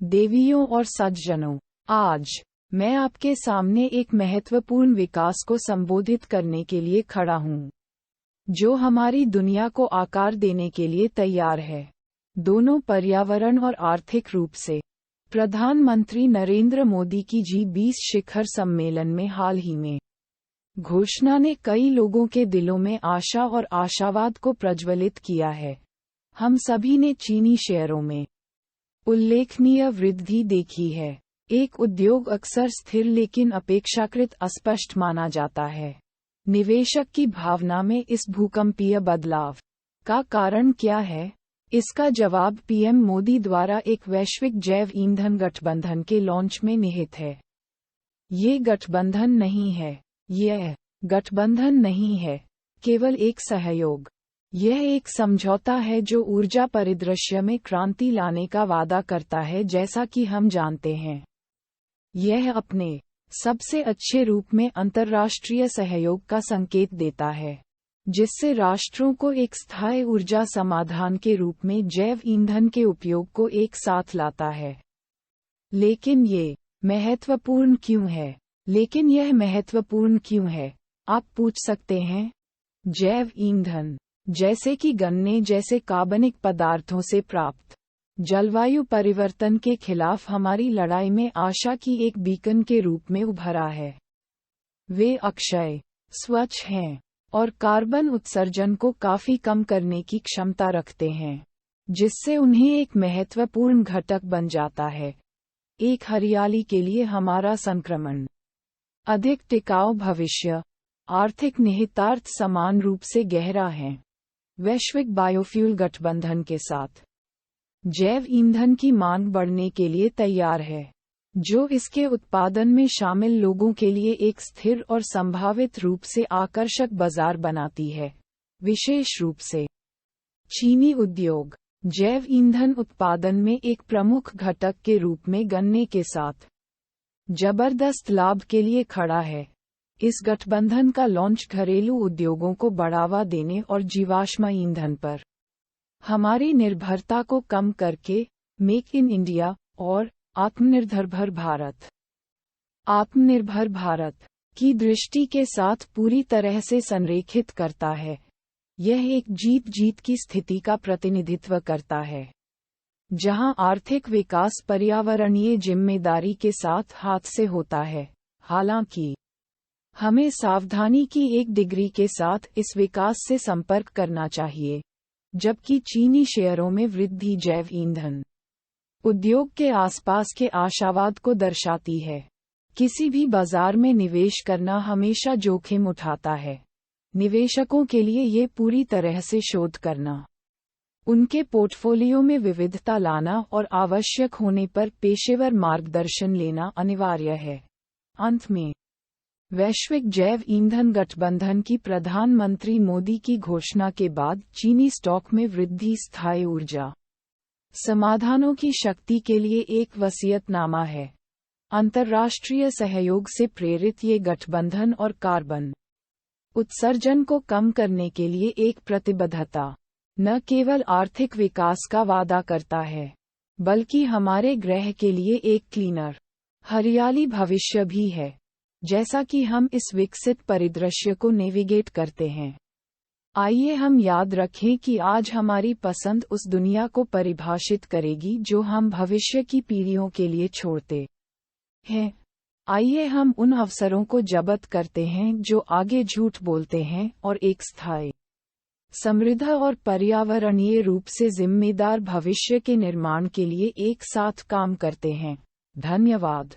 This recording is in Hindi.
देवियों और सज्जनों, आज मैं आपके सामने एक महत्वपूर्ण विकास को संबोधित करने के लिए खड़ा हूँ, जो हमारी दुनिया को आकार देने के लिए तैयार है, दोनों पर्यावरण और आर्थिक रूप से। प्रधानमंत्री नरेंद्र मोदी की G20 शिखर सम्मेलन में हाल ही में घोषणा ने कई लोगों के दिलों में आशा और आशावाद को प्रज्वलित किया है। हम सभी ने चीनी शेयरों में उल्लेखनीय वृद्धि देखी है। एक उद्योग अक्सर स्थिर लेकिन अपेक्षाकृत अस्पष्ट माना जाता है। निवेशक की भावना में इस भूकंपीय बदलाव का कारण क्या है? इसका जवाब पीएम मोदी द्वारा एक वैश्विक जैव ईंधन गठबंधन के लॉन्च में निहित है। ये गठबंधन नहीं है, यह गठबंधन नहीं है केवल एक सहयोग। यह एक समझौता है जो ऊर्जा परिदृश्य में क्रांति लाने का वादा करता है। जैसा कि हम जानते हैं, यह अपने सबसे अच्छे रूप में अंतर्राष्ट्रीय सहयोग का संकेत देता है, जिससे राष्ट्रों को एक स्थायी ऊर्जा समाधान के रूप में जैव ईंधन के उपयोग को एक साथ लाता है। लेकिन यह महत्वपूर्ण क्यों है? आप पूछ सकते हैं। जैव ईंधन, जैसे कि गन्ने जैसे कार्बनिक पदार्थों से प्राप्त, जलवायु परिवर्तन के खिलाफ हमारी लड़ाई में आशा की एक बीकन के रूप में उभरा है। वे अक्षय, स्वच्छ हैं और कार्बन उत्सर्जन को काफी कम करने की क्षमता रखते हैं, जिससे उन्हें एक महत्वपूर्ण घटक बन जाता है। एक हरियाली के लिए हमारा संक्रमण, अधिक टिकाऊ भविष्य, आर्थिक निहितार्थ समान रूप से गहरा है। वैश्विक बायोफ्यूल गठबंधन के साथ जैव ईंधन की मांग बढ़ने के लिए तैयार है, जो इसके उत्पादन में शामिल लोगों के लिए एक स्थिर और संभावित रूप से आकर्षक बाजार बनाती है। विशेष रूप से चीनी उद्योग जैव ईंधन उत्पादन में एक प्रमुख घटक के रूप में गन्ने के साथ जबरदस्त लाभ के लिए खड़ा है। इस गठबंधन का लॉन्च घरेलू उद्योगों को बढ़ावा देने और जीवाश्म ईंधन पर हमारी निर्भरता को कम करके मेक इन इंडिया और आत्मनिर्भर भारत की दृष्टि के साथ पूरी तरह से संरेखित करता है। यह एक जीत-जीत की स्थिति का प्रतिनिधित्व करता है, जहां आर्थिक विकास पर्यावरणीय जिम्मेदारी के साथ हाथ से होता है। हालांकि हमें सावधानी की एक डिग्री के साथ इस विकास से संपर्क करना चाहिए। जबकि चीनी शेयरों में वृद्धि जैव ईंधन उद्योग के आसपास के आशावाद को दर्शाती है। किसी भी बाजार में निवेश करना हमेशा जोखिम उठाता है। निवेशकों के लिए ये पूरी तरह से शोध करना, उनके पोर्टफोलियो में विविधता लाना और आवश्यक होने पर पेशेवर मार्गदर्शन लेना अनिवार्य है। अंत में, वैश्विक जैव ईंधन गठबंधन की प्रधानमंत्री मोदी की घोषणा के बाद चीनी स्टॉक में वृद्धि स्थायी ऊर्जा समाधानों की शक्ति के लिए एक वसीयतनामा है। अंतर्राष्ट्रीय सहयोग से प्रेरित ये गठबंधन और कार्बन उत्सर्जन को कम करने के लिए एक प्रतिबद्धता न केवल आर्थिक विकास का वादा करता है, बल्कि हमारे ग्रह के लिए एक क्लीनर, हरियाली भविष्य भी है। जैसा कि हम इस विकसित परिदृश्य को नेविगेट करते हैं, आइए हम याद रखें कि आज हमारी पसंद उस दुनिया को परिभाषित करेगी जो हम भविष्य की पीढ़ियों के लिए छोड़ते हैं। आइए हम उन अवसरों को जब्त करते हैं जो आगे झूठ बोलते हैं और एक स्थायी, समृद्ध और पर्यावरणीय रूप से जिम्मेदार भविष्य के निर्माण के लिए एक साथ काम करते हैं। धन्यवाद।